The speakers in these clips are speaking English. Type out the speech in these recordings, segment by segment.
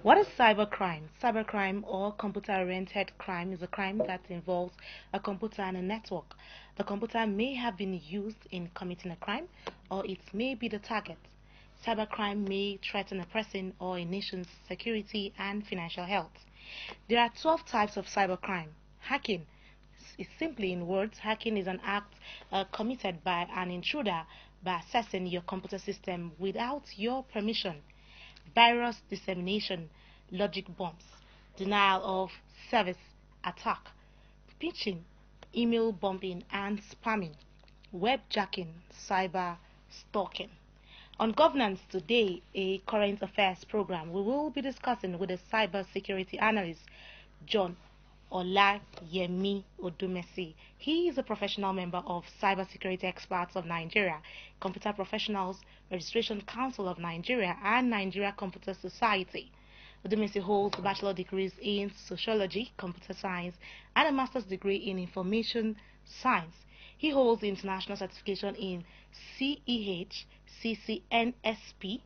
What is cybercrime? Cybercrime or computer-oriented crime is a crime that involves a computer and a network. The computer may have been used in committing a crime, or it may be the target. Cybercrime may threaten a person or a nation's security and financial health. There are 12 types of cybercrime. Hacking is simply in words, hacking is an act committed by an intruder by accessing your computer system without your permission. Virus dissemination, logic bombs, denial of service attack, pitching, email bombing and spamming, webjacking, cyber stalking. On governance today, a current affairs program, we will be discussing with a cyber security analyst, John Olayemi Odumesi. He is a professional member of Cybersecurity Experts of Nigeria, Computer Professionals Registration Council of Nigeria, and Nigeria Computer Society. Odumesi holds bachelor degrees in sociology, computer science, and a master's degree in information science. He holds international certification in CEH, CCNSP,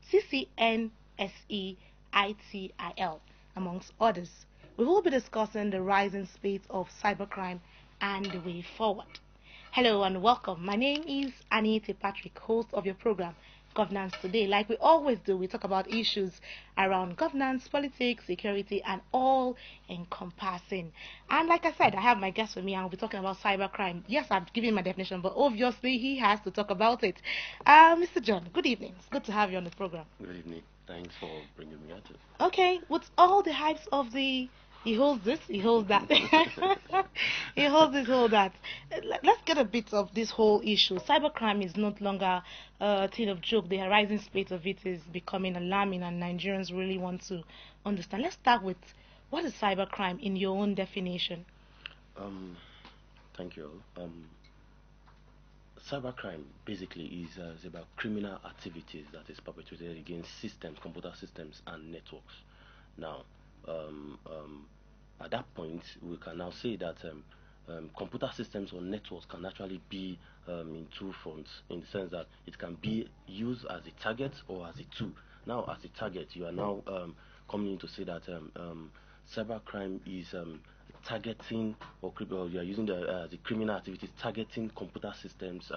CCNSE, ITIL, amongst others. We will be discussing the rising speed of cybercrime and the way forward. Hello and welcome. My name is Anita Patrick, host of your program, Governance Today. Like we always do, we talk about issues around governance, politics, security, and all encompassing. And like I said, I have my guest with me and we'll be talking about cybercrime. Yes, I've given my definition, but obviously he has to talk about it. Mr. John, good evening. It's good to have you on the program. Good evening. Thanks for bringing me at it. Okay, with all the hypes of he holds this, he holds that. He holds this, hold that. Let's get a bit of this whole issue. Cybercrime is no longer a thing of joke. The rising speed of it is becoming alarming, and Nigerians really want to understand. Let's start with what is cybercrime in your own definition? Thank you. Cybercrime basically is about criminal activities that is perpetrated against systems, computer systems, and networks. Now, at that point, we can now say that computer systems or networks can actually be in two fronts, in the sense that it can be used as a target or as a tool. Now, as a target, you are now coming in to say that cybercrime is targeting or you are using the criminal activities targeting computer systems,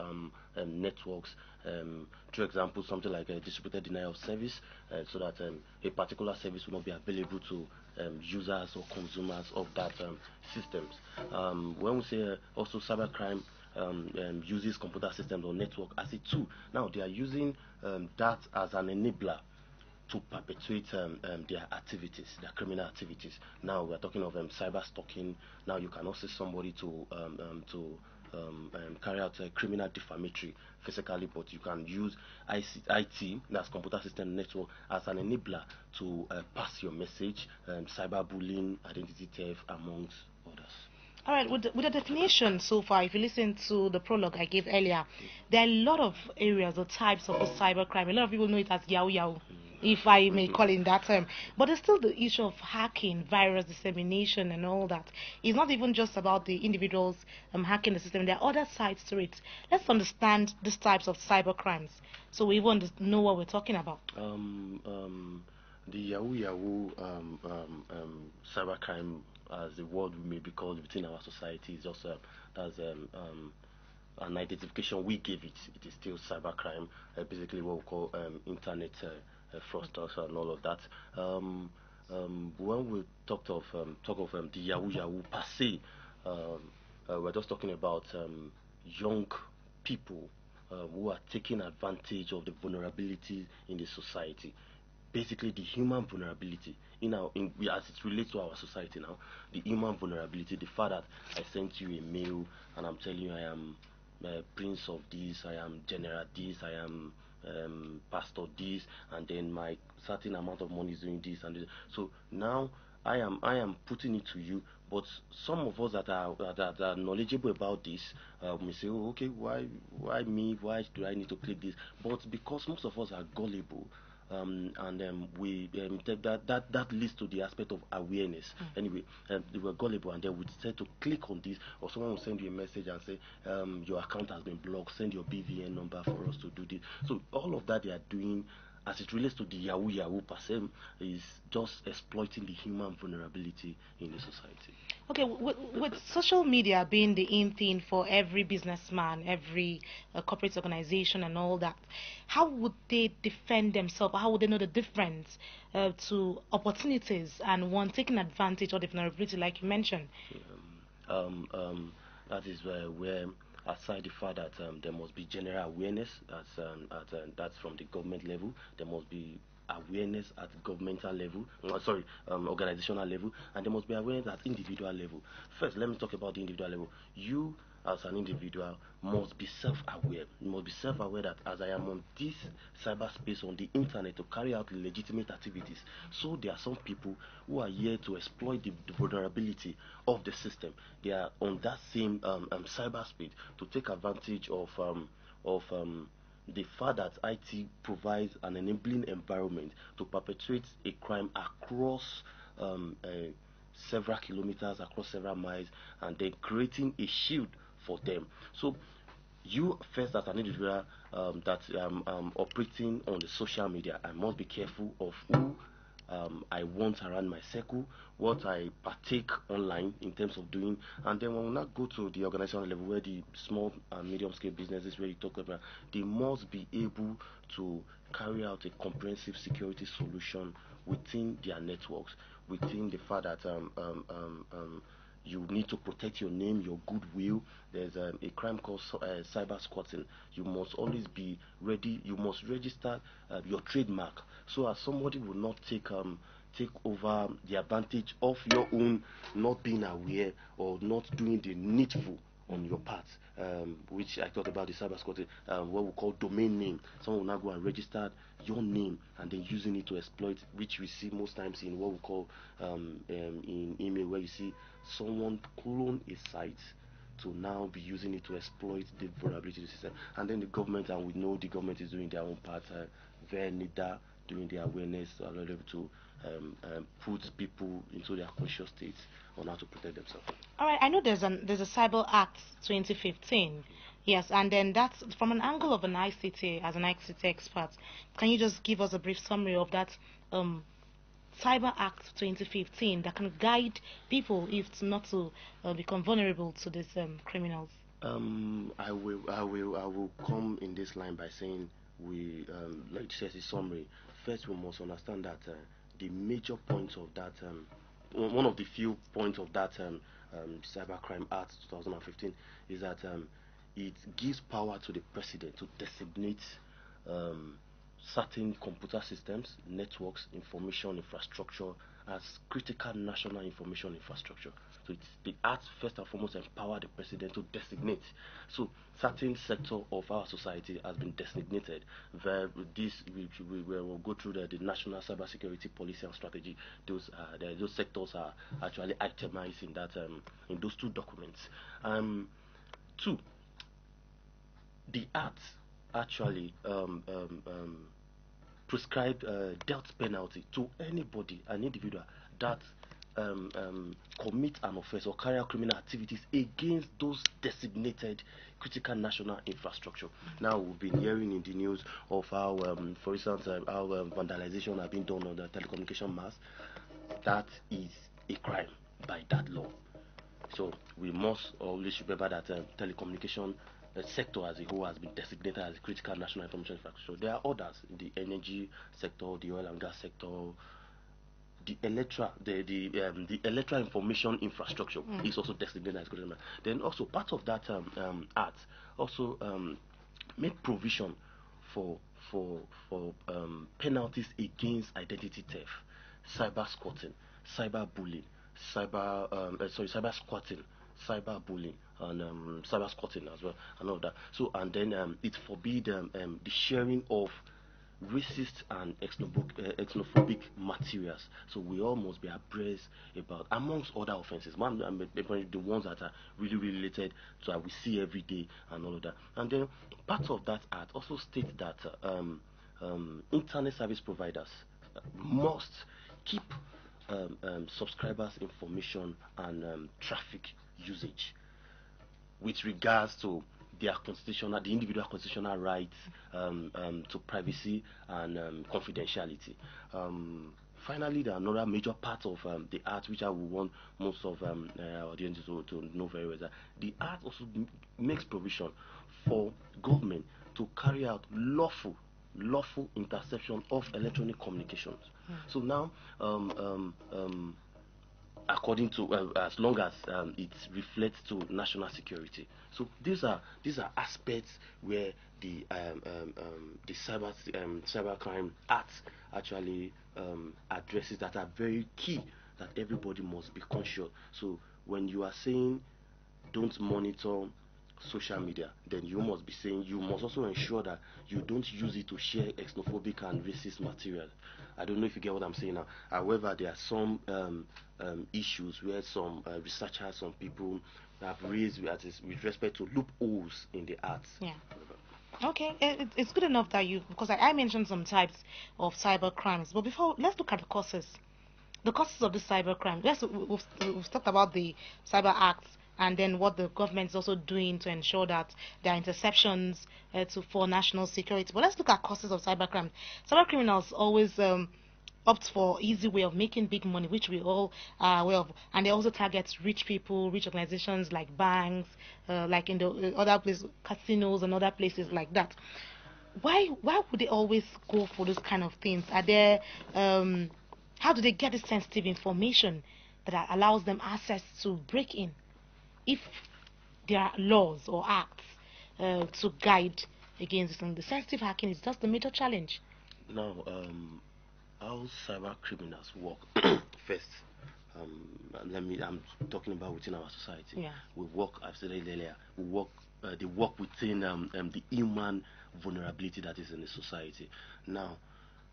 networks. For example, something like a distributed denial of service, so that a particular service will not be available to users or consumers of that systems. When we say also cybercrime uses computer systems or network as a tool, now they are using that as an enabler to perpetrate their activities, their criminal activities. Now we're talking of cyber stalking. Now you can also somebody to carry out a criminal defamatory physically, but you can use IT, that's computer system network, as an enabler to pass your message, cyberbullying, identity theft, amongst others. All right, with the definition so far, if you listen to the prologue I gave earlier, there are a lot of areas or types of the cybercrime. A lot of people know it as Yahoo Yahoo, if I may call it that term. But there's still the issue of hacking, virus dissemination, and all that. It's not even just about the individuals hacking the system. There are other sides to it. Let's understand these types of cybercrimes so we even know what we're talking about. The Yahoo Yahoo cybercrime, as the word may be called within our society, is just that's an identification we give it. It is still cybercrime, basically what we call internet fraudsters and all of that. When we talk of the Yahoo Yahoo per se, we're just talking about young people who are taking advantage of the vulnerability in the society, basically the human vulnerability as it relates to our society now. The human vulnerability, the fact that I sent you a mail and I'm telling you I am prince of this, I am general this, I am pastor this, and then my certain amount of money is doing this and this. So now I am putting it to you, but some of us that are knowledgeable about this may say, oh, okay, why me? Why do I need to click this? But because most of us are gullible, and we that leads to the aspect of awareness. Anyway, they were gullible, and they would say to click on this, or someone will send you a message and say your account has been blocked. Send your BVN number for us to do this. So all of that they are doing as it relates to the Yahoo Yahoo per se, is just exploiting the human vulnerability in the society. Okay, with social media being the in thing for every businessman, every corporate organization, and all that, how would they defend themselves? How would they know the difference to opportunities and one taking advantage of the vulnerability, like you mentioned? Um, um, that is where, aside the fact that there must be general awareness, that's from the government level, there must be awareness at governmental level, sorry, organizational level, and there must be awareness at individual level. First, let me talk about the individual level. You, as an individual, must be self-aware. You must be self-aware that as I am on this cyberspace on the internet to carry out legitimate activities, so there are some people who are here to exploit the vulnerability of the system. They are on that same cyberspace to take advantage of the fact that IT provides an enabling environment to perpetrate a crime across several kilometers, across several miles, and then creating a shield for them. So you first, as an individual that operating on the social media, I must be careful of who I want around my circle, what I partake online in terms of doing, and then when we now go to the organizational level where the small and medium scale businesses where you talk about, they must be able to carry out a comprehensive security solution within their networks, within the fact that you need to protect your name, your goodwill. There's a crime called cyber squatting. You must always be ready. You must register your trademark so as somebody will not take over the advantage of your own not being aware or not doing the needful on your part, which I talked about the cyber squatting, what we call domain name. Someone will now go and register your name and then using it to exploit, which we see most times in what we call in email, where you see someone clone a site to now be using it to exploit the vulnerability of the system. And then the government, and we know the government is doing their own part, very neither doing the awareness to put people into their conscious states on how to protect themselves. All right, I know there's a Cyber Act 2015. Yes, and then that's from an angle of an ICT, as an ICT expert. Can you just give us a brief summary of that um, Cyber Act 2015 that can guide people if not to become vulnerable to these criminals? I will come in this line by saying like says a summary. First, we must understand that the major points of that, one of the few points of that Cybercrime Act 2015 is that it gives power to the president to designate um, certain computer systems, networks, information infrastructure as critical national information infrastructure. So the act first and foremost empower the president to designate. So certain sector of our society has been designated. This we will go through the national cybersecurity policy and strategy. Those sectors are actually itemized in that in those two documents. Two, the act actually prescribe death penalty to anybody, an individual that commit an offense or carry out criminal activities against those designated critical national infrastructure. Now we've been hearing in the news of how, for instance, how vandalization have been done on the telecommunication mast. That is a crime by that law. So we must always remember that telecommunication sector as a whole has been designated as a critical national information infrastructure. There are others, the energy sector, the oil and gas sector, the electoral information infrastructure is also designated as critical. Then also part of that act also make provision for penalties against identity theft, cyber squatting, cyber bullying, cyber squatting, cyber bullying, and cyber squatting as well, and all that. So and then it forbid the sharing of racist and xenophobic materials. So we all must be abreast about, amongst other offenses, the ones that are really related to that we see every day and all of that. And then part of that act also states that internet service providers must keep subscribers' information and traffic usage with regards to the individual constitutional rights to privacy and confidentiality. Finally, there are another major part of the art which I would want most of our audiences to know very well, that the art also makes provision for government to carry out lawful interception of electronic communications. So now, according to as long as it reflects to national security. So these are aspects where the cybercrime act actually addresses, that are very key, that everybody must be conscious. So when you are saying don't monitor social media, then you must be saying you must also ensure that you don't use it to share xenophobic and racist material. I don't know if you get what I'm saying now. However, there are some issues where some researchers, some people have raised with respect to loopholes in the arts. Yeah. Okay, it's good enough that because I mentioned some types of cyber crimes, but before, let's look at the causes. The causes of the cyber crime. Yes, we've talked about the cyber acts and then what the government is also doing to ensure that there are interceptions for national security. But let's look at causes of cyber crime. Cyber criminals always opt for easy way of making big money, which we all are aware of, and they also target rich people, rich organizations like banks, like in the other places, casinos and other places like that. Why would they always go for those kind of things? Are there how do they get the sensitive information that allows them access to break in? If there are laws or acts to guide against this, and the sensitive hacking is just the major challenge. Now, how cyber criminals work? First, I'm talking about within our society. Yeah. We work, I've said it earlier, they work within the human vulnerability that is in the society. Now,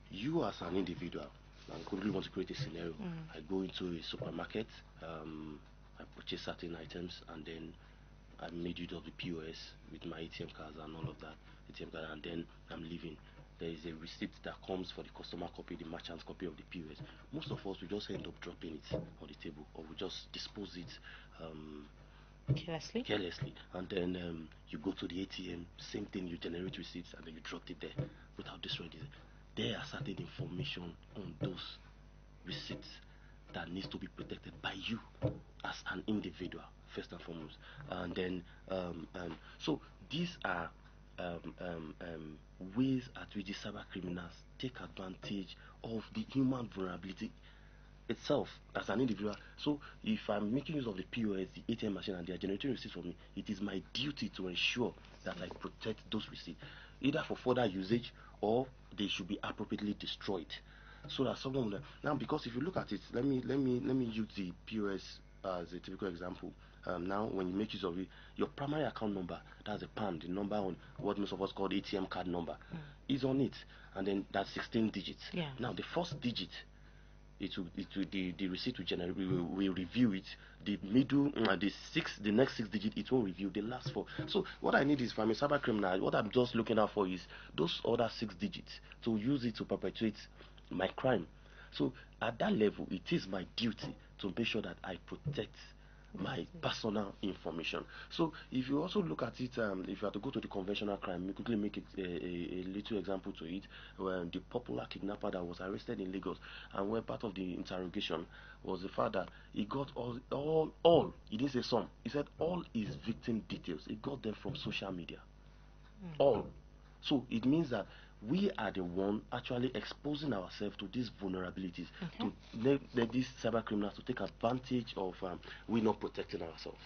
you as an individual, I could really want to create a scenario. I go into a supermarket, I purchase certain items, and then I made use of the POS with my ATM cards and all of that, ATM card, and then I'm leaving. There is a receipt that comes for the customer copy, the merchant copy of the POS. Most of us, we just end up dropping it on the table, or we just dispose it carelessly, and then you go to the ATM, same thing, you generate receipts, and then you drop it there without destroying it. There are certain information on those receipts that needs to be protected by you as an individual, first and foremost. And then so these are ways at which the cyber criminals take advantage of the human vulnerability itself as an individual. So if I'm making use of the POS, the ATM machine, and they are generating receipts for me, it is my duty to ensure that I protect those receipts, either for further usage or they should be appropriately destroyed. So that someone will, now, because if you look at it, let me use the POS as a typical example. Now, when you make use of it, your primary account number, that's the PAN, the number on what most of us call the ATM card number, is on it, and then that's 16 digits. Yeah. Now, the first digit, the receipt will generate, will review it. The middle, the next 6 digit, it won't review the last 4. So what I need is, if I'm a cyber criminal, what I'm just looking out for is those other 6 digits to use it to perpetuate my crime. So at that level, it is my duty to make sure that I protect my personal information. So if you also look at it, if you have to go to the conventional crime, we quickly make it a little example to it. When the popular kidnapper that was arrested in Lagos, and where part of the interrogation was the fact that he got all, he didn't say some, he said all his victim details, he got them from social media. All. So it means that we are the one actually exposing ourselves to these vulnerabilities, to let these cyber criminals to take advantage of we not protecting ourselves.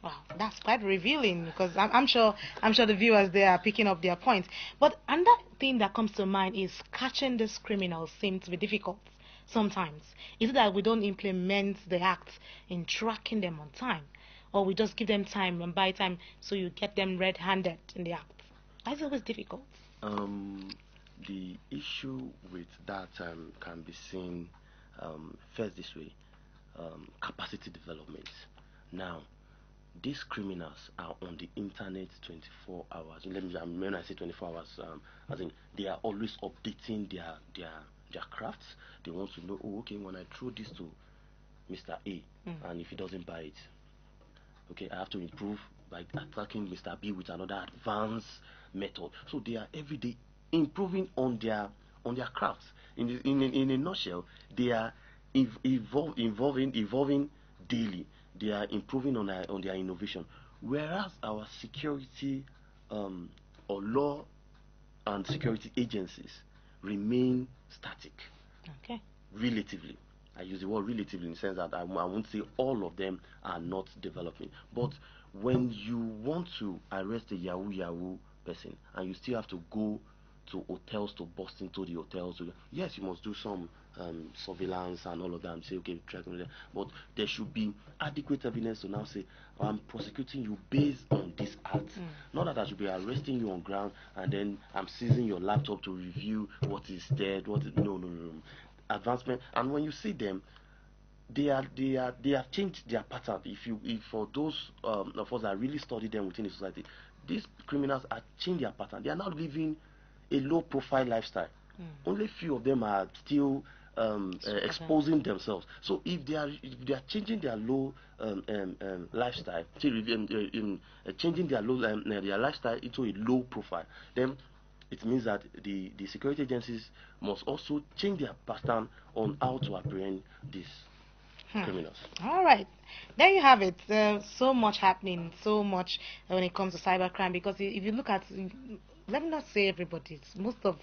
Wow, that's quite revealing, because I'm sure the viewers there are picking up their points. But another thing that comes to mind is catching these criminals seems to be difficult sometimes. Is it that we don't implement the act in tracking them on time, or we just give them time and buy time so you get them red-handed in the act? Why is it always difficult? The issue with that can be seen first this way: capacity development. Now, these criminals are on the internet 24 hours. When I say 24 hours, as in they are always updating their crafts. They want to know, oh, okay, when I throw this to Mr. A, and if he doesn't buy it, okay, I have to improve by attacking Mr. B with another advanced method. So they are every day improving on their crafts. In a nutshell, they are evolving daily. They are improving on their innovation. Whereas our security or law and security agencies remain static. Okay. Relatively. I use the word relatively in the sense that I won't say all of them are not developing. But when you want to arrest a Yahoo person and you still have to go to hotels to bust into the hotels, yes, you must do some surveillance and all of that and say, okay, tracking them. But there should be adequate evidence to now say, I'm prosecuting you based on this act. Not that I should be arresting you on ground and then I'm seizing your laptop to review what is dead, no. Advancement. And when you see them, they have changed their pattern. If for those of us that really study them within the society, these criminals have changed their pattern. They are now living a low profile lifestyle. Only few of them are still exposing themselves. So if they are changing their low lifestyle, changing their their lifestyle into a low profile, then it means that the security agencies must also change their pattern on how to apprehend these criminals. All right, there you have it. So much happening, so much when it comes to cybercrime. Because if you look at, let me not say everybody, most of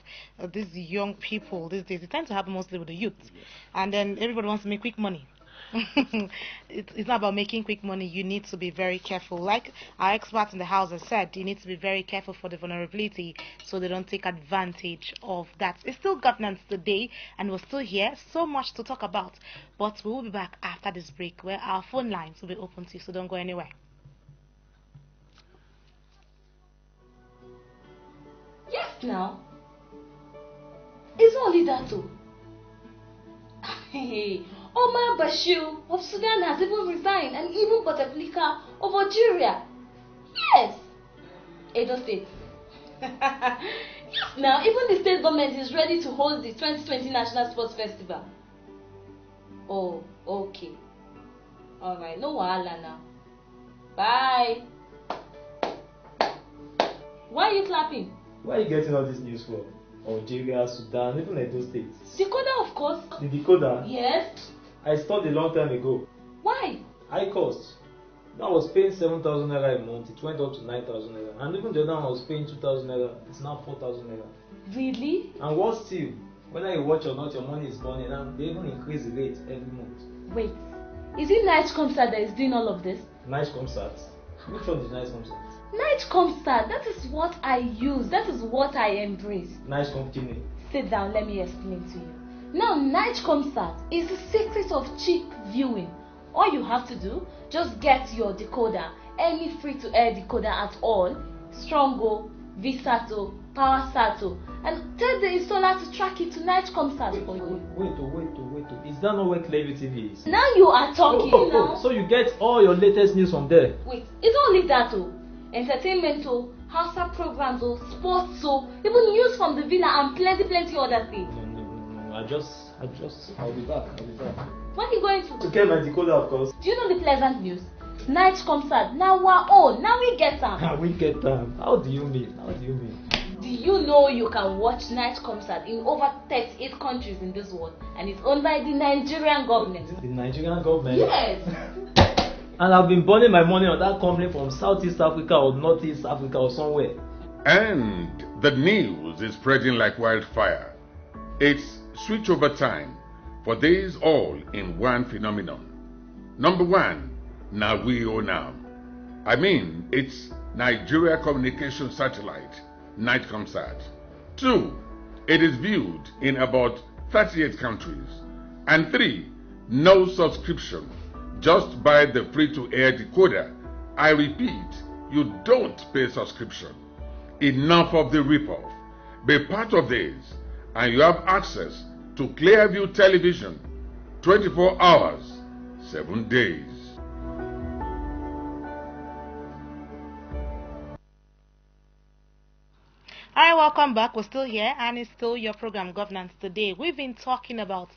these young people these days, it tends to happen mostly with the youth, and then everybody wants to make quick money. It's not about making quick money. You need to be very careful. Like our experts in the house have said, you need to be very careful for the vulnerability so they don't take advantage of that. It's still governance today, and we're still here. So much to talk about. But we will be back after this break where our phone lines will be open to you, so don't go anywhere. Yes, now. It's only that too. Hey, Omar Bashir of Sudan has even resigned, and even Bouteflika of Algeria. Yes. Edo State. Yes, now, even the state government is ready to hold the 2020 National Sports Festival. Oh, okay. Alright, no wahala now. Bye. Why are you clapping? Why are you getting all this news from? Algeria, Sudan, even Edo State. Decoder, of course. The decoder? Yes. I stopped a long time ago. Why? High cost. I was paying 7,000 naira a month. It went up to 9,000 naira. And even the other one was paying 2,000 naira. It's now 4,000 naira. Really? And what still? Whether you watch or not, your money is burning, and they even increase the rate every month. Wait, is it Night Concert that is doing all of this? Nice concerts. Which one is nice concert? Night Concert, that is what I use, that is what I embrace. Nice company. Sit down, let me explain to you. Now, Night Concert is the secret of cheap viewing. All you have to do, just get your decoder, any free-to-air decoder at all, Strongo, Visato, PowerSato, and tell the installer to track it to Night Concert for you. Wait. Is that not where Clearview TV is? Now you are talking now. So you get all your latest news from there? Wait, it's only that oh. Entertainment oh, Hausa programs oh, sports oh, even news from the villa and plenty other things. No. I'll be back. When are you going to? To get my decoder, of course. Do you know the pleasant news? Night Concert, now we're on. Now we get them. We get them. How do you mean? Do you know you can watch Night Concert in over 38 countries in this world, and it's owned by the Nigerian government? The Nigerian government? Yes. And I've been burning my money on that company from Southeast Africa or Northeast Africa or somewhere. And the news is spreading like wildfire. It's switchover time for these all in one phenomenon. Number one, now we own now. I mean, it's Nigeria Communication Satellite, Night Concert. 2. It is viewed in about 38 countries. And 3. No subscription. Just buy the free-to-air decoder. I repeat, you don't pay subscription. Enough of the ripoff. Be part of this, and you have access to Clearview television 24 hours, 7 days. Alright, welcome back. We're still here, and it's still your program Governance Today. We've been talking about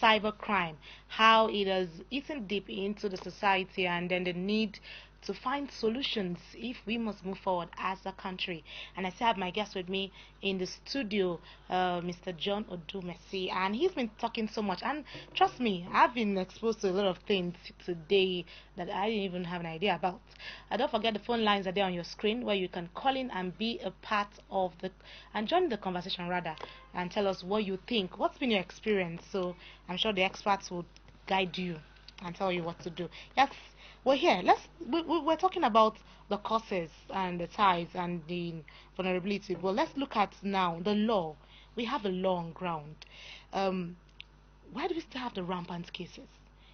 cybercrime. how it has eaten deep into the society, and then the need to find solutions if we must move forward as a country. And I still have my guest with me in the studio, Mr. John Odumesi, and he's been talking so much. And trust me, I've been exposed to a lot of things today that I didn't even have an idea about. Don't forget the phone lines are there on your screen where you can call in and be a part of the and join the conversation rather, and tell us what you think. What's been your experience? So I'm sure the experts will guide you and tell you what to do. Yes, well, here we're talking about the causes and the ties and the vulnerability. Well, let's look at now the law. We have a law on ground. Um, why do we still have the rampant cases?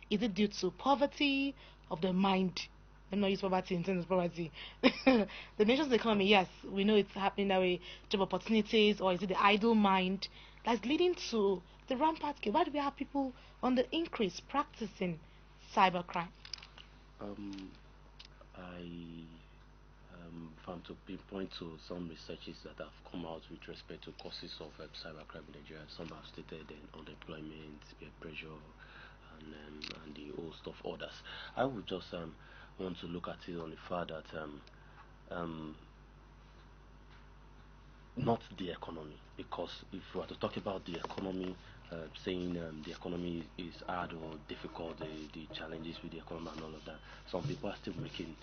Is it due to poverty of the mind? Let me not use poverty in terms of poverty. The nation's economy, yes, we know it's happening that way. Job opportunities, or is it the idle mind that's leading to the rampant case? Why do we have people on the increase practicing cybercrime? Um, I if I'm to pinpoint to some researches that have come out with respect to causes of cybercrime in Nigeria. Some have stated unemployment, peer pressure, and the host of others. I would just want to look at it on the fact that um, not the economy, because if we are to talk about the economy, saying the economy is hard or difficult, the challenges with the economy and all of that, some people are still making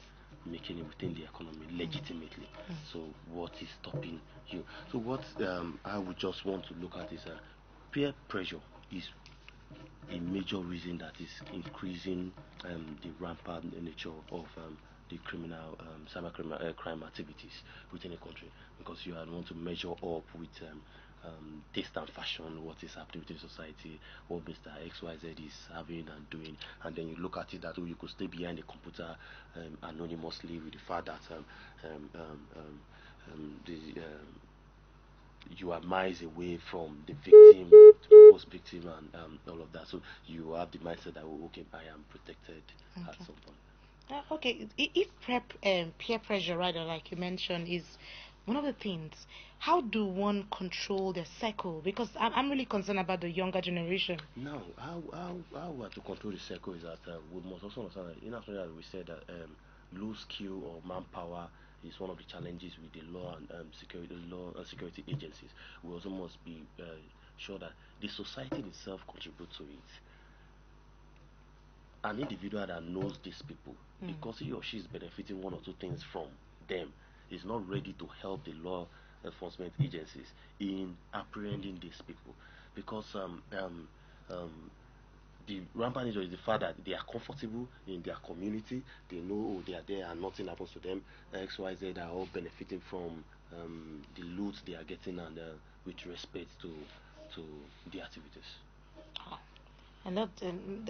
it within the economy legitimately. So what is stopping you? So what I would just want to look at is peer pressure is a major reason that is increasing the rampant nature of the criminal crime activities within a country, because you want to measure up with taste and fashion, what is happening within society, what Mr. XYZ is having and doing, and then you look at it that you could stay behind the computer anonymously with the fact that the you are miles away from the victim, the proposed victim, and all of that. So you have the mindset that, oh, okay, I am protected at some point. Okay, if peer pressure, rather, like you mentioned, is one of the things, how do one control their cycle? Because I'm really concerned about the younger generation. Now, how we are to control the circle is that we must also understand that, in Africa, we said that low skill or manpower is one of the challenges with the law and security agencies. We also must be sure that the society itself contributes to it. An individual that knows these people, because he or she is benefiting one or two things from them, is not ready to help the law enforcement agencies in apprehending these people, because um, the rampant issue is the fact that they are comfortable in their community. They know, oh, they are there and nothing happens to them. XYZ are all benefiting from the loot they are getting, and with respect to the activities.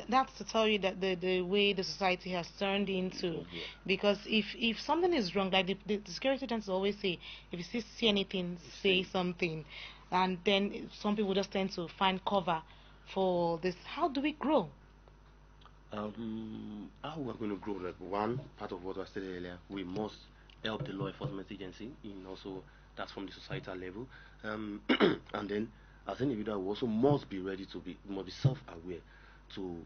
That's to tell you that the way the society has turned into, Yeah. because if something is wrong, like the security tends to always say, if you see anything, say something, and then some people just tend to find cover for this. How do we grow? How we're going to grow, like one part of what I said earlier, we must help the law enforcement agency in also, that's from the societal level, and then as an individual we also must be ready to be must be self-aware to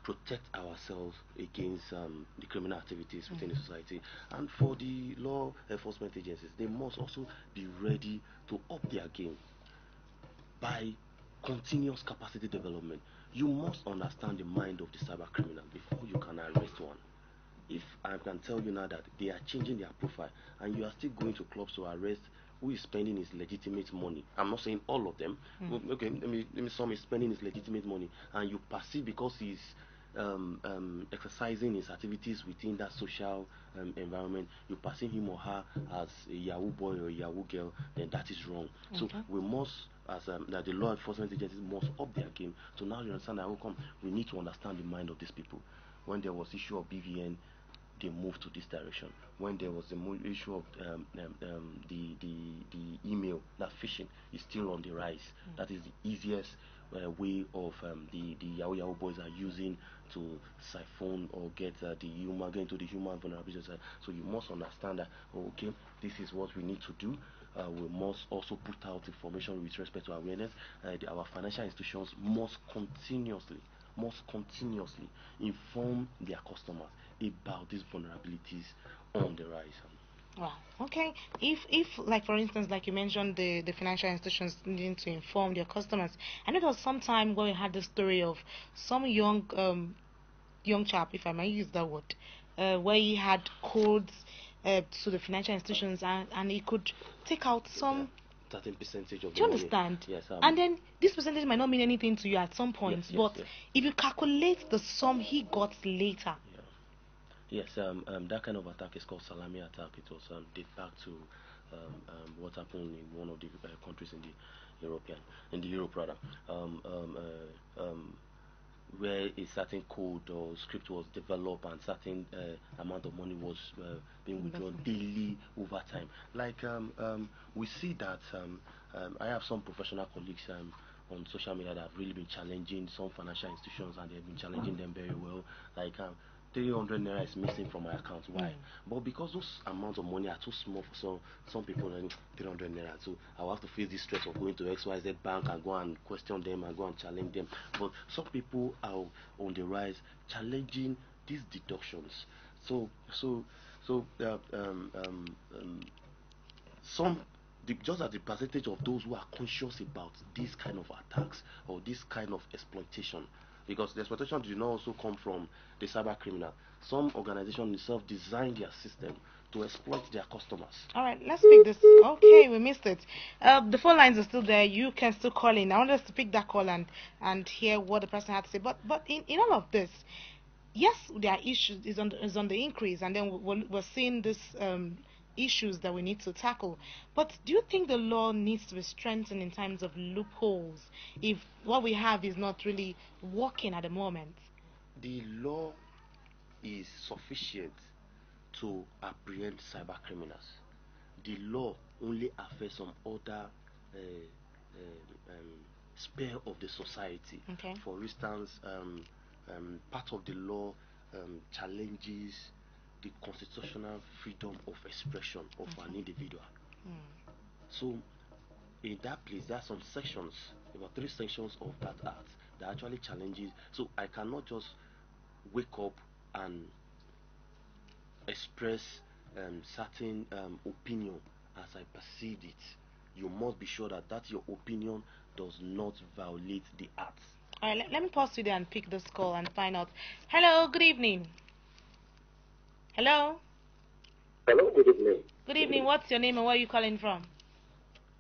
protect ourselves against the criminal activities within the society. And for the law enforcement agencies, they must also be ready to up their game by continuous capacity development. You must understand the mind of the cyber criminal before you can arrest one. If I can tell you now that they are changing their profile and you are still going to clubs to arrest who is spending his legitimate money, I'm not saying all of them. Okay, let me some is spending his legitimate money, and you perceive because he's exercising his activities within that social environment, you perceive him or her as a Yahoo boy or a Yahoo girl, then that is wrong. So we must, as that the law enforcement agencies must up their game to now understand that, oh, come, we need to understand the mind of these people. When there was issue of BVN, they moved to this direction. When there was the issue of the email, that phishing is still on the rise. That is the easiest way of the Yahoo boys are using to siphon or get get into the human vulnerability side. So you must understand that, oh, okay, this is what we need to do. We must also put out information with respect to awareness. Our financial institutions must must continuously inform their customers about these vulnerabilities on the rise. Wow. Okay. If like for instance, like you mentioned, the financial institutions needing to inform their customers. I know there was some time where we had the story of some young chap, if I may use that word, where he had codes to the financial institutions, and he could take out some. Certain percentage of Do the you money. understand? Yes. And then this percentage might not mean anything to you at some Yes, points, yes, but yes. if you calculate the sum he got later. Yeah. Yes, that kind of attack is called salami attack. It was date back to what happened in one of the countries in the Europe rather, where a certain code or script was developed and certain amount of money was being withdrawn daily over time. Like we see that I have some professional colleagues on social media that have really been challenging some financial institutions, and they've been challenging them very well. Like 300 naira is missing from my account. Why? But because those amounts of money are too small for some people, and 300 naira. So I will have to face this stress of going to XYZ bank and go and question them and go and challenge them. But some people are on the rise challenging these deductions. Some just as the percentage of those who are conscious about this kind of attacks or this kind of exploitation, because the exploitation did not also come from the cyber criminal. Some organization itself designed their system to exploit their customers. All right, let's pick this. Okay, we missed it. The phone lines are still there. You can still call in. I want us to pick that call and hear what the person had to say. But in all of this, yes, there are issues is on the increase, and then we're seeing this issues that we need to tackle. But do you think the law needs to be strengthened in terms of loopholes if what we have is not really working at the moment? The law is sufficient to apprehend cyber criminals. The law only affects some other sphere of the society. Okay. For instance, part of the law challenges the constitutional freedom of expression of an individual. So in that place there are some sections, about 3 sections of that act that actually challenges. So I cannot just wake up and express certain opinion as I perceived it. You must be sure that your opinion does not violate the act. All right, let me pause you there and pick this call and find out. Hello, good evening. Hello. Hello, good evening. Good evening. What's your name and where are you calling from?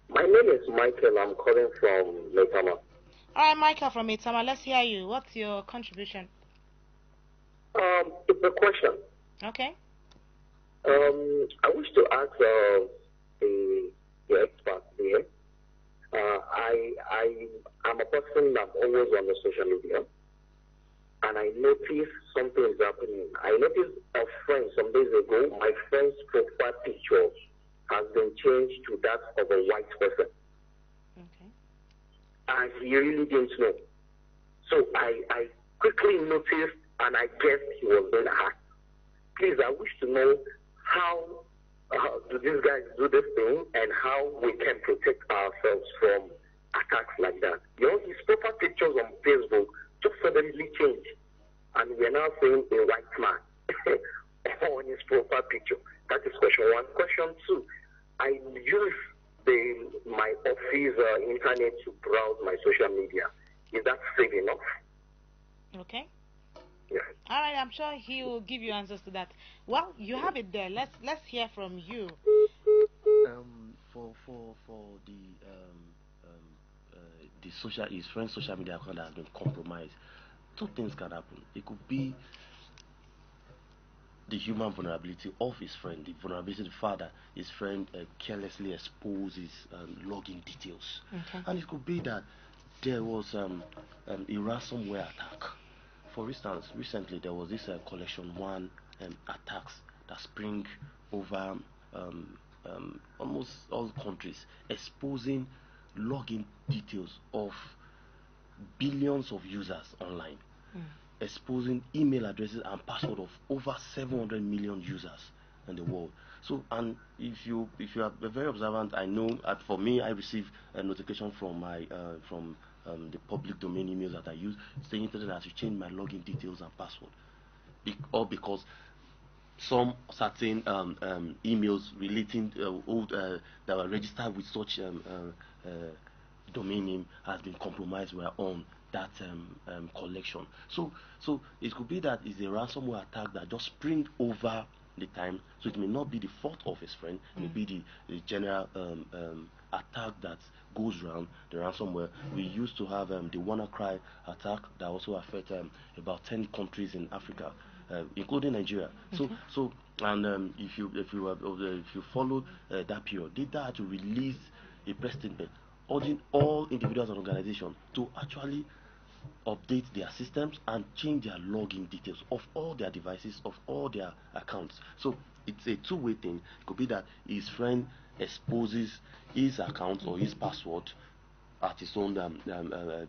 My name is Michael. I'm calling from Metama. All right, Michael from Itama. Let's hear you. What's your contribution? It's a question. Okay. I wish to ask the expert here. I'm a person that's always on the social media, and I noticed something is happening. I noticed a friend some days ago. My friend's profile picture has been changed to that of a white person. Okay. And he really didn't know. So I quickly noticed, and I guessed he was being hacked. Please, I wish to know how do these guys do this thing and how we can protect ourselves from attacks like that. You know, his profile pictures on Facebook just suddenly changed, and we're now seeing a white man on his profile picture. That is question 1. Question 2, I use my office internet to browse my social media. Is that safe enough? Okay. Yeah. All right, I'm sure he will give you answers to that. Well, you have it there. Let's hear from you. For the his friend's social media account that has been compromised, 2 things can happen. It could be the human vulnerability of his friend, the vulnerability of the father. His friend carelessly exposes login details, Okay. and it could be that there was a ransomware attack. For instance, recently there was this collection 1 attacks that spring over almost all countries, exposing login details of billions of users online, exposing email addresses and password of over 700 million users in the world. So, and if you are very observant, I know for me, I receive a notification from my the public domain emails that I use, saying that I should change my login details and password, all because some certain emails relating old that were registered with such domain name has been compromised were on that collection. So it could be that it's a ransomware attack that just spring over the time. So it may not be the fault of his friend, it may be the general attack that goes around the ransomware. We used to have the WannaCry attack that also affect about 10 countries in Africa, including Nigeria. So and if you follow that period, DIDA had to release a press statement urging all individuals and organizations to actually update their systems and change their login details of all their devices, of all their accounts. So it's a two-way thing. It could be that his friend exposes his account or his password at his own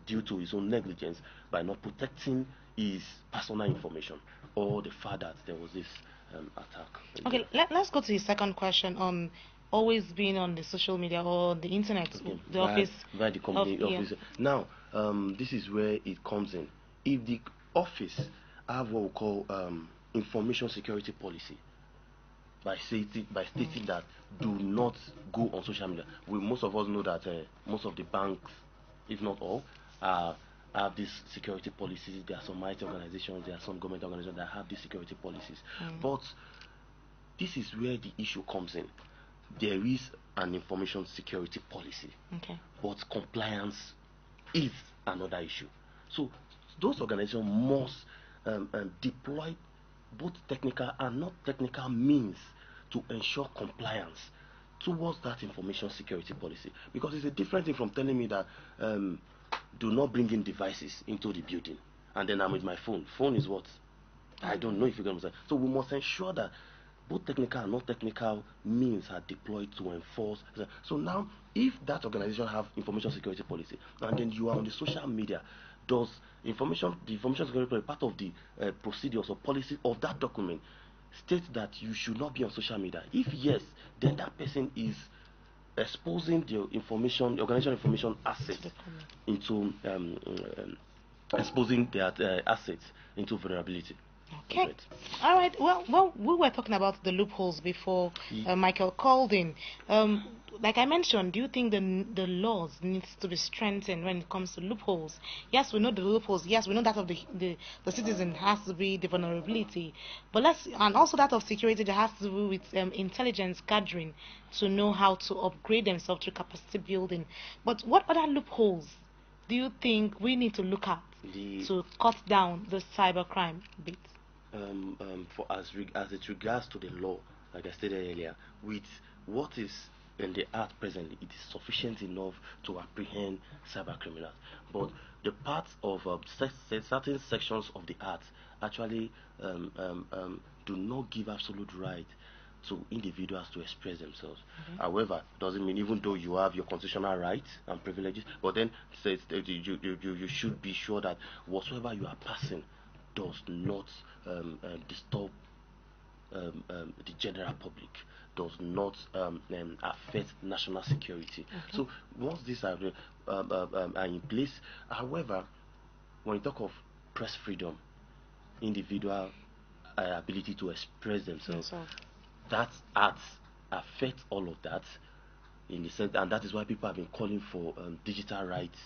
due to his own negligence by not protecting his personal information, or the fact that there was this attack. Okay, let's go to the second question on always being on the social media or the internet, the office. Via the company office. Now, this is where it comes in. If the office have what we call information security policy, by stating that do not go on social media. Most of us know that most of the banks, if not all, have these security policies. There are some IT organizations, there are some government organizations that have these security policies. But this is where the issue comes in. There is an information security policy, but compliance is another issue. So those organizations must deploy both technical and not technical means to ensure compliance towards that information security policy. Because it's a different thing from telling me that do not bring in devices into the building, and then I'm with my phone. Phone is what? I don't know if you're going to say. So we must ensure that both technical and non-technical means are deployed to enforce. So now, if that organization have information security policy, and then you are on the social media, does the information security policy, part of the procedures or policy of that document, state that you should not be on social media? If yes, then that person is exposing the information, the organizational information assets into exposing their assets into vulnerability. Okay. All right. Well, we were talking about the loopholes before Michael called in. Like I mentioned, do you think the laws needs to be strengthened when it comes to loopholes? Yes, we know the loopholes. Yes, we know that of the citizen has to be the vulnerability, but and also that of security that has to do with intelligence gathering to know how to upgrade themselves through capacity building. But what other loopholes do you think we need to look at to cut down the cybercrime bit? As it regards to the law, like I stated earlier, with what is in the act presently, it is sufficient enough to apprehend cyber criminals. But the parts of certain sections of the act actually do not give absolute right to individuals to express themselves. However, doesn't mean even though you have your constitutional rights and privileges, but then says that you should be sure that whatsoever you are passing does not disturb the general public, does not affect national security. So once these are in place, however, when you talk of press freedom, individual ability to express themselves, that acts affect all of that in the sense, and that is why people have been calling for digital rights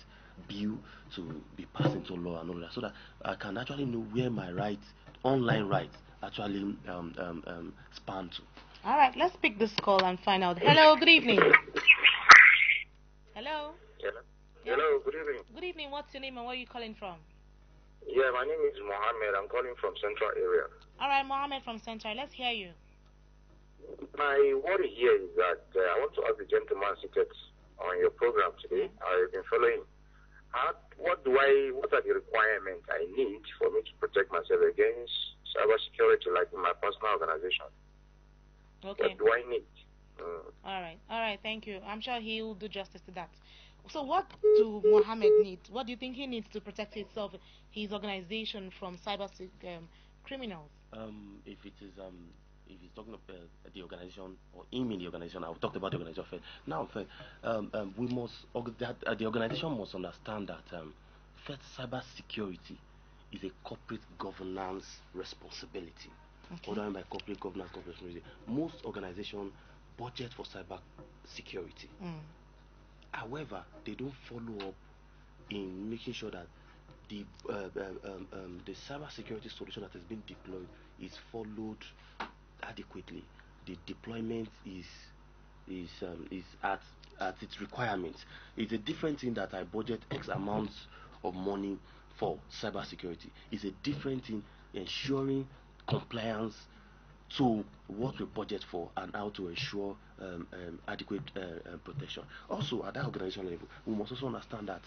bill to be passed into law and all that, so that I can actually know where my rights, online rights, actually span to. All right, let's pick this call and find out. Hello, good evening. Hello. Hello, good evening. Good evening. What's your name and where are you calling from? Yeah, my name is Mohammed. I'm calling from Central area. All right, Mohammed from Central. Let's hear you. My worry here is that I want to ask the gentleman seated on your program today. I've been following. What are the requirements I need for me to protect myself against cybersecurity, like in my personal organization? Okay. What do I need? All right. Thank you. I'm sure he will do justice to that. So, what do Mohammed need? What do you think he needs to protect himself, his organization, from cyber criminals? If it is if he's talking about the organization or him in the organization, I'll talk about the organization first. Now, first, we must the organization must understand that first, cyber security is a corporate governance responsibility. Okay. What do I mean by corporate governance responsibility? Most organizations budget for cyber security. However, they don't follow up in making sure that the cyber security solution that has been deployed is followed adequately. The deployment is at its requirements. It's a different thing that I budget X amounts of money for cyber security. It's a different thing ensuring compliance to what we budget for and how to ensure adequate protection. Also, at that organization level, we must also understand that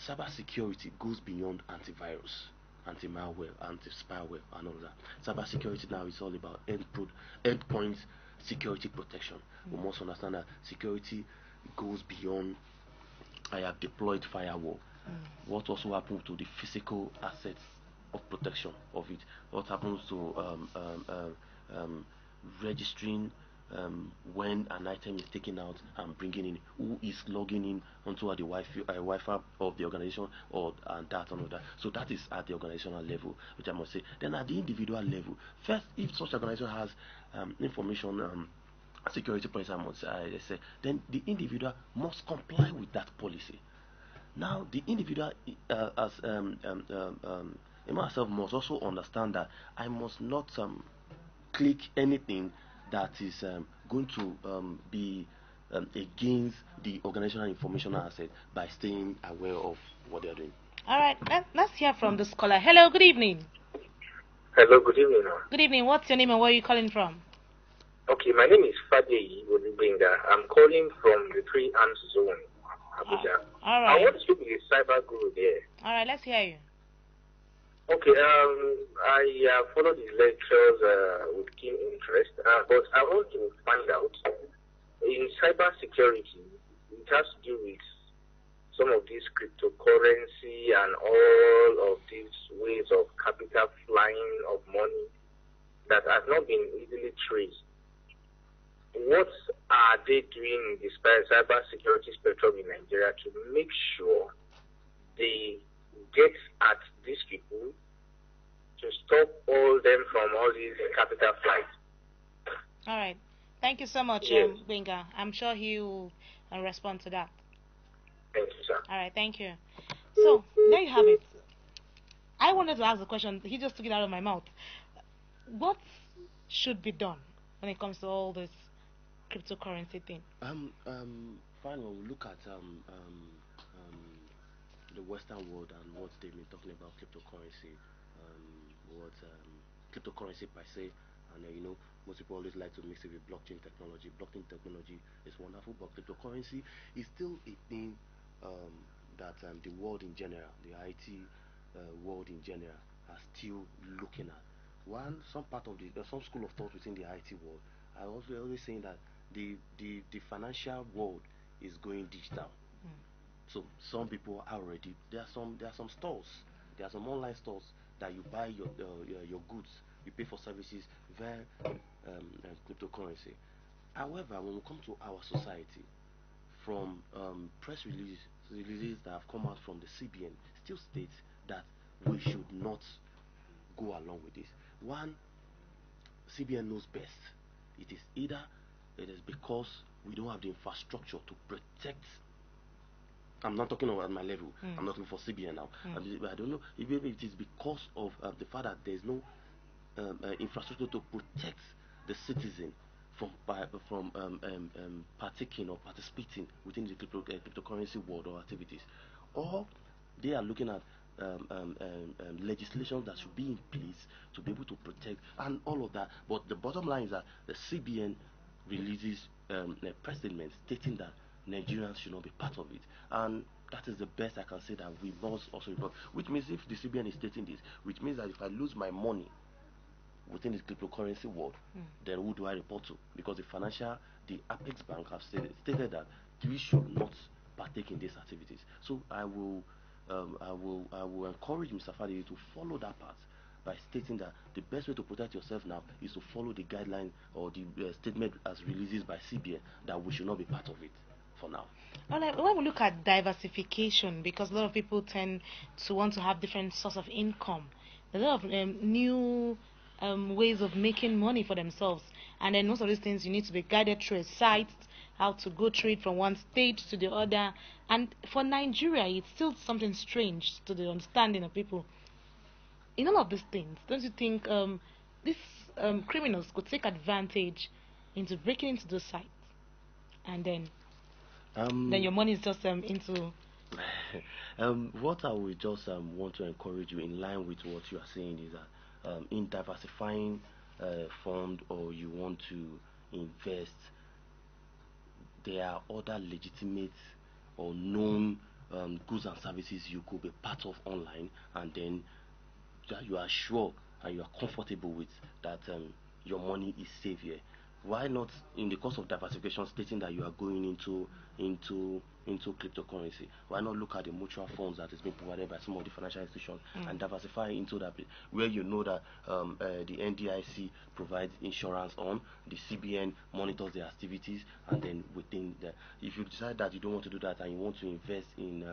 cyber security goes beyond antivirus, anti-malware, anti-spyware, and all that. Cyber security now is all about endpoint security protection. We must understand that security goes beyond I have deployed firewall. What also happens to the physical assets of protection of it? What happens to registering when an item is taken out and bringing in? Who is logging in onto the Wi-Fi of the organization or and that and all that? So that is at the organizational level, which I must say. Then at the individual level, first, if such organization has information security policy, I say, then the individual must comply with that policy. Now, the individual, as myself, must also understand that I must not click anything that is going to be against the organizational informational asset by staying aware of what they are doing. All right, let's hear from the scholar. Hello, good evening. Hello, good evening. Good evening. What's your name and where are you calling from? Okay, my name is Fadeyi Odumesi. I'm calling from the Three Arms Zone, Abuja. All right. I want to speak with the cyber guru there. All right, let's hear you. Okay, I followed his lectures with keen interest, but I want to find out, in cyber security, it has to do with some of this cryptocurrency and all of these ways of capital flying of money that has not been easily traced. What are they doing in the cyber security spectrum in Nigeria to make sure they get at these people to stop all them from all these capital flights? All right. Thank you so much, Yes. Benga. I'm sure he will respond to that. Thank you, sir. All right, thank you. So, there you have it. I wanted to ask the question. He just took it out of my mouth. What should be done when it comes to all this cryptocurrency thing? Fine. When we look at the Western world and what they've been talking about cryptocurrency, cryptocurrency per se, and most people always like to mix it with blockchain technology. Blockchain technology is wonderful, but cryptocurrency is still a thing that the world in general, the IT world in general, are still looking at. Some part of some school of thought within the IT world are also always saying that the financial world is going digital. So some people are already there are some stores, there are some online stores that you buy your goods, you pay for services via cryptocurrency. However, when we come to our society, from press releases that have come out from the CBN, still states that we should not go along with this. One, CBN knows best. It is because we don't have the infrastructure to protect. I'm not talking about my level. I'm not looking for CBN now. I don't know if it is because of the fact that there is no infrastructure to protect the citizen from partaking or participating within the cryptocurrency world or activities, or they are looking at legislation that should be in place to be able to protect and all of that. But the bottom line is that the CBN releases a press statement stating that Nigerians should not be part of it, and that is the best I can say, that we must also report. Which means if the CBN is stating this, which means that if I lose my money within the cryptocurrency world, then who do I report to? Because the Apex Bank have stated that we should not partake in these activities. So I will encourage Mr. Fadi to follow that path, by stating that the best way to protect yourself now is to follow the guideline or the statement as released by CBN, that we should not be part of it for now. All right, when we look at diversification, because a lot of people tend to want to have different source of income, there's a lot of new ways of making money for themselves, and then most of these things you need to be guided through a site, how to go through it from one stage to the other. And for Nigeria, it's still something strange to the understanding of people. In all of these things, don't you think these criminals could take advantage into breaking into those sites, and then your money is just into. What I would just want to encourage you in line with what you are saying is that in diversifying fund, or you want to invest, there are other legitimate or known goods and services you could be part of online, and then that you are sure and you are comfortable with, that your money is safe here. Why not, in the course of diversification, stating that you are going into cryptocurrency? Why not look at the mutual funds that is being provided by some of the financial institutions and diversify into that place, where you know that the NDIC provides insurance on, the CBN monitors the activities, and then within the, if you decide that you don't want to do that and you want to invest in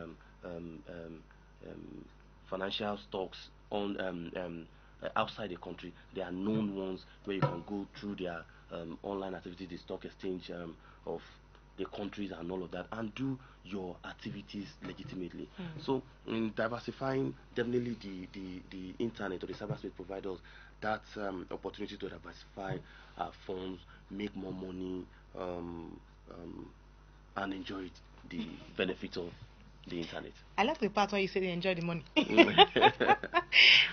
financial stocks on outside the country, there are known ones where you can go through their online activities, the stock exchange of the countries and all of that, and do your activities legitimately. So in diversifying, definitely the internet or the cyberspace provides us that opportunity to diversify our funds, make more money, and enjoy the benefits of the internet. I like the part where you say they enjoy the money.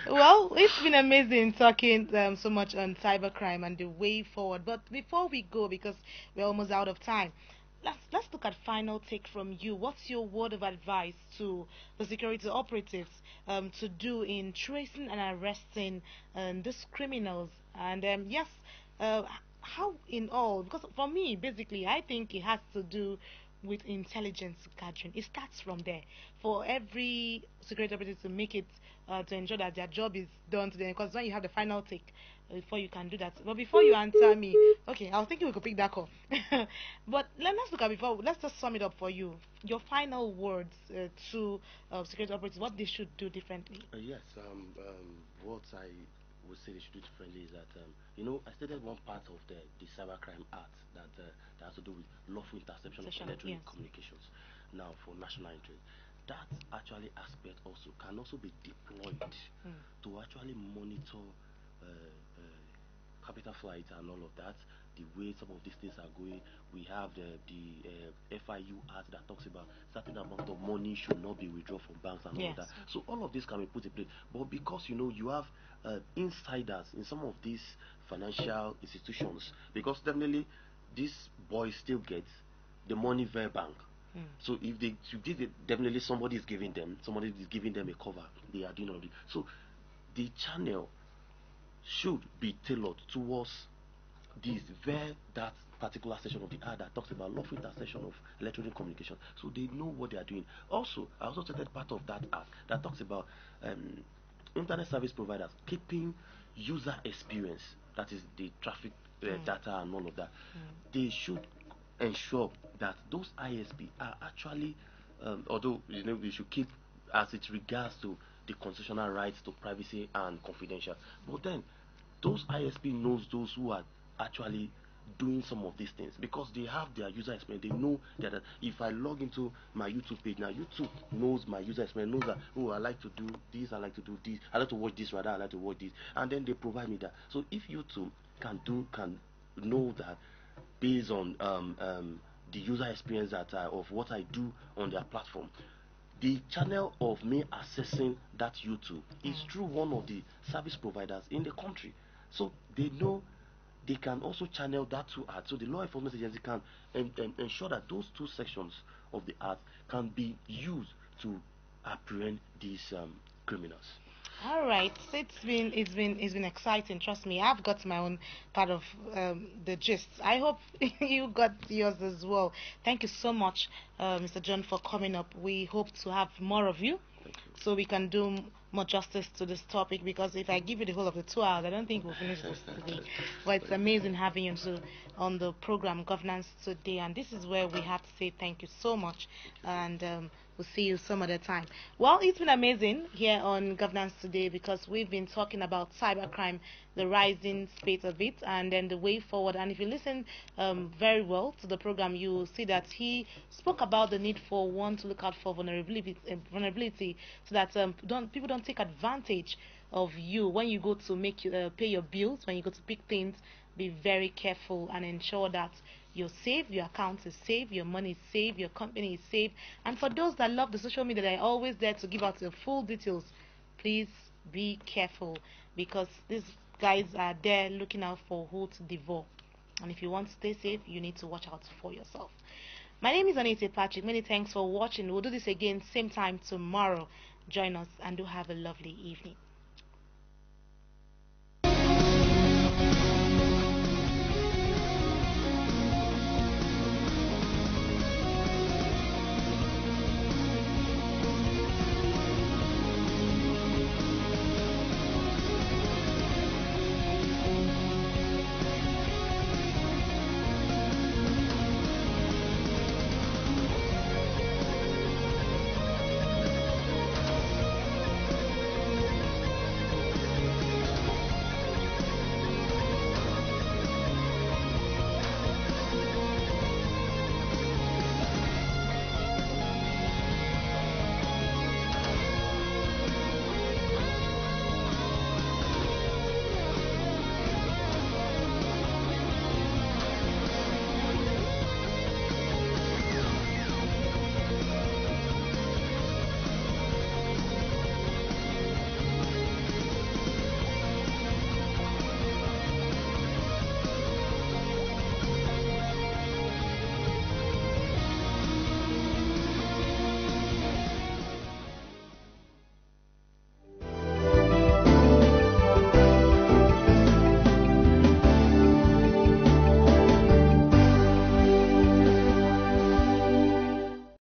Well, it's been amazing talking so much on cybercrime and the way forward. But before we go, because we're almost out of time, let's look at final take from you. What's your word of advice to the security operatives to do in tracing and arresting these criminals? And yes, how in all? Because for me, basically, I think it has to do with intelligence gathering. It starts from there. For every security operative to make it to ensure that their job is done to them, because when you have the final take, before you can do that. But before you answer me, okay, I was thinking we could pick that call. But let's look at before. Let's just sum it up for you. Your final words to security operatives, what they should do differently. Yes, what I would say they should do differently is that you know, I stated one part of the cybercrime act that has to do with lawful interception of electronic communications. Now, for national interest, that actually aspect also can also be deployed to actually monitor capital flight and all of that, the way some of these things are going. We have the FIU Act that talks about certain amount of money should not be withdrawn from banks and all of that. So all of this can be put in place. But because you know you have insiders in some of these financial institutions, because definitely these boys still get the money via bank. So if they did it, definitely somebody is giving them a cover. They are doing all of it. So the channel should be tailored towards this where that particular section of the act that talks about lawful interception of electronic communication, so they know what they are doing. Also, I also stated part of that act that talks about internet service providers keeping user experience, that is the traffic data and all of that. They should ensure that those ISP are actually, although you know we should keep as it regards to the constitutional rights to privacy and confidential, but then those ISP knows those who are actually doing some of these things, because they have their user experience. They know that if I log into my YouTube page now, YouTube knows my user experience, knows that, oh, I like to do this, I like to do this, I like to watch this, rather I like to watch this, and then they provide me that. So if YouTube can know that based on the user experience that of what I do on their platform, the channel of me accessing that YouTube is through one of the service providers in the country. So they know they can also channel that to ads. So the law enforcement agency can ensure that those two sections of the act can be used to apprehend these criminals. All right, it's been exciting. Trust me, I've got my own part of the gist. I hope you got yours as well. Thank you so much, Mr. John, for coming up. We hope to have more of you, so we can do more justice to this topic, because if I give you the whole of the 2 hours, I don't think we'll finish this today. But it's amazing having you on the program Governance Today, and this is where we have to say thank you so much, and we'll see you some other time. Well, it's been amazing here on Governance Today, because we've been talking about cybercrime, the rising state of it, and then the way forward. And if you listen very well to the program, you will see that he spoke about the need for one to look out for vulnerability, so that people don't take advantage of you when you go to pay your bills, when you go to pick things. Be very careful and ensure that you're safe, your account is safe, your money is safe, your company is safe. And for those that love the social media, they're always there to give out the full details. Please be careful, because these guys are there looking out for who to devour. And if you want to stay safe, you need to watch out for yourself. My name is Anita Patrick. Many thanks for watching. We'll do this again same time tomorrow. Join us and do have a lovely evening.